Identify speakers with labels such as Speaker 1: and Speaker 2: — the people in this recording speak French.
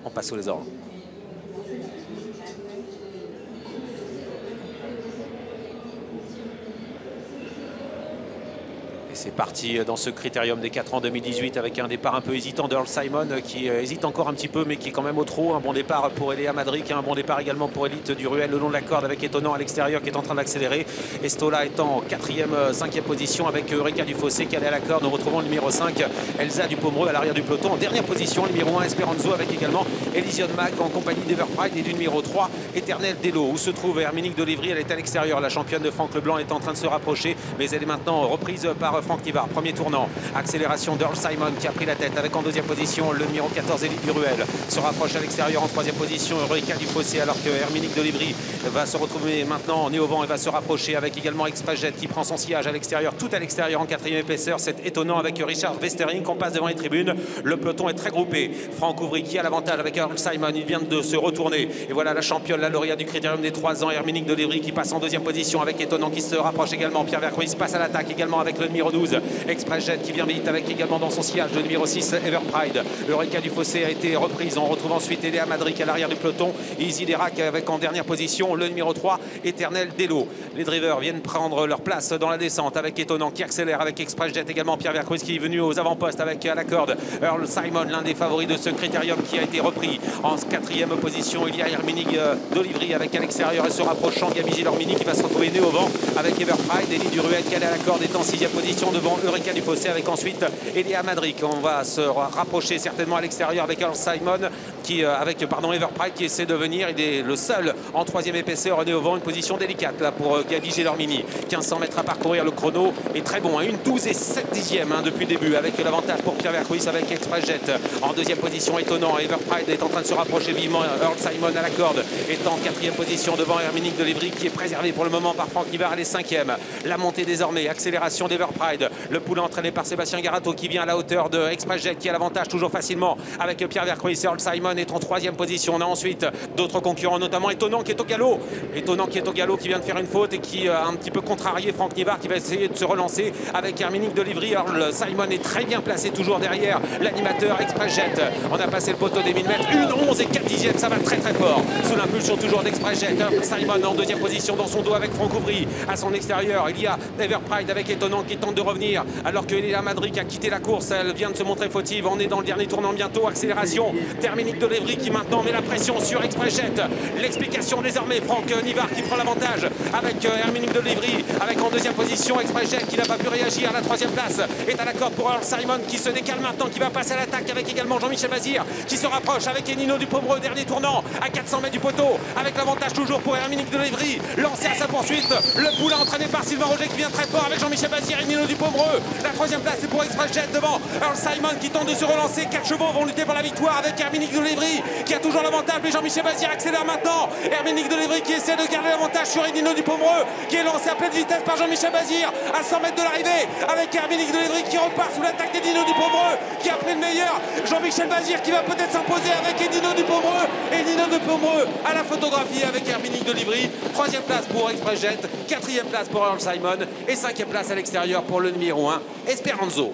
Speaker 1: On passe sous les ordres. Et c'est parti dans ce critérium des 4 ans 2018 avec un départ un peu hésitant d'Earl Simon qui hésite encore un petit peu mais qui est quand même au trot. Un bon départ pour Elia Madric, un bon départ également pour Elite du Ruel le long de la corde avec Étonnant à l'extérieur qui est en train d'accélérer. Estola est en 4e, 5e position avec Eureka Dufossé qui est à la corde. Nous retrouvons le numéro 5, Elsa Dupomereux à l'arrière du peloton. En dernière position, le numéro 1, Esperanzo avec également Elysion Mac en compagnie d'Everpride et du numéro 3, Éternel Delo. Où se trouve Herminique d'Olivry? Elle est à l'extérieur. La championne de Franck Leblanc est en train de se rapprocher mais elle est maintenant reprise par Franck Nivard. Premier tournant, accélération d'Earl Simon qui a pris la tête avec en 2e position le numéro 14 Élite du Ruel. Se rapproche à l'extérieur en 3e position Eureka Dufossé alors que Herminique d'Olivry va se retrouver maintenant en néo-vent et va se rapprocher avec également Expressjet qui prend son sillage à l'extérieur, tout à l'extérieur en 4e épaisseur. C'est étonnant avec Richard Westering qu'on passe devant les tribunes. Le peloton est très groupé. Franck Ouvry qui a l'avantage avec Earl Simon. Il vient de se retourner. Et voilà la championne, la lauréate du critérium des 3 ans, Herminique d'Olivry qui passe en 2e position avec Étonnant qui se rapproche également. Pierre Vercruis passe à l'attaque également avec le numéro 12. Expressjet qui vient vite avec également dans son sillage le numéro 6 Everpride. Eureka Dufossé a été reprise. On retrouve ensuite Elia Madric à l'arrière du peloton. Easy Derac avec en dernière position le numéro 3 Éternel Delo. Les drivers viennent prendre leur place dans la descente avec Étonnant qui accélère avec Expressjet également. Pierre Vercruis qui est venu aux avant-postes avec à la corde Earl Simon, l'un des favoris de ce critérium qui a été repris. En 4e position, il y a Herminique d'Olivry avec à l'extérieur et se rapprochant Gabi Lormini qui va se retrouver né au vent avec Everpride. Elie du Ruel qui est à la corde est en 6e position devant Eureka Dufossé avec ensuite Elia Madric. On va se rapprocher certainement à l'extérieur avec Earl Simon qui avec Everpride qui essaie de venir. Il est le seul en 3e épaisseur né au vent, une position délicate là pour Gabi Lormini. 1500 mètres à parcourir, le chrono est très bon, 1,12 et 7 dixièmes depuis le début avec l'avantage pour Pierre Vercruis avec Expressjet. En 2e position, étonnant. Everpride est en train de se rapprocher vivement. Earl Simon à la corde est en 4e position devant Herminique d'Olivry qui est préservé pour le moment par Franck Nivard. Elle est 5e. La montée désormais, accélération d'Everpride. Le poulet entraîné par Sébastien Garato qui vient à la hauteur de Expressjet qui a l'avantage toujours facilement avec Pierre Vercruis. Earl Simon est en 3e position. On a ensuite d'autres concurrents, notamment Étonnant qui est au galop. Étonnant qui est au galop, qui vient de faire une faute et qui a un petit peu contrarié Franck Nivard qui va essayer de se relancer avec Herminique d'Olivry. Earl Simon est très bien placé toujours derrière l'animateur Expressjet. On a passé le poteau des 1000 mètres, 1,11 et 4 dixièmes, ça va très très fort. Sous l'impulsion toujours d'Expressjet. Simon en 2e position dans son dos avec Franck Ouvry. À son extérieur, il y a Everpride avec Étonnant qui tente de revenir alors que Elia Madric a quitté la course. Elle vient de se montrer fautive. On est dans le dernier tournant bientôt. Accélération d'Herminique d'Olivry qui maintenant met la pression sur Expressjet. L'explication désormais, Franck Nivard qui prend l'avantage avec Herminique d'Olivry avec en 2e position Expressjet qui n'a pas pu réagir. La 3e place est à la corde pour Earl Simon qui se décale maintenant, qui va passer à l'attaque avec également Jean-Michel Bazir qui se rapproche avec Nino Dupomereux. Dernier tournant à 400 mètres du poteau avec l'avantage toujours pour Herminique d'Olivry. Lancé à sa poursuite, le poulain entraîné par Sylvain Roger qui vient très fort avec Jean-Michel Bazir et Nino Dupomereux. La 3e place est pour Expressjet devant Earl Simon qui tente de se relancer. 4 chevaux vont lutter pour la victoire avec Herminique d'Olivry qui a toujours l'avantage, mais Jean-Michel Bazir accélère maintenant. Herminique d'Olivry qui essaie de garder l'avantage sur Nino Dupomereux qui est lancé à pleine vitesse par Jean-Michel Bazir à 100 mètres de l'arrivée avec Herminique d'Olivry qui repart sous l'attaque d'Edino Dupomereux qui a pris le meilleur. Jean-Michel Bazir qui va peut-être s'imposer avec Edino Dupomereux. Edino Dupomereux à la photographie avec Herminique d'Olivry. 3e place pour Expressjet, 4e place pour Earl Simon et 5e place à l'extérieur pour le numéro 1 Esperanzo.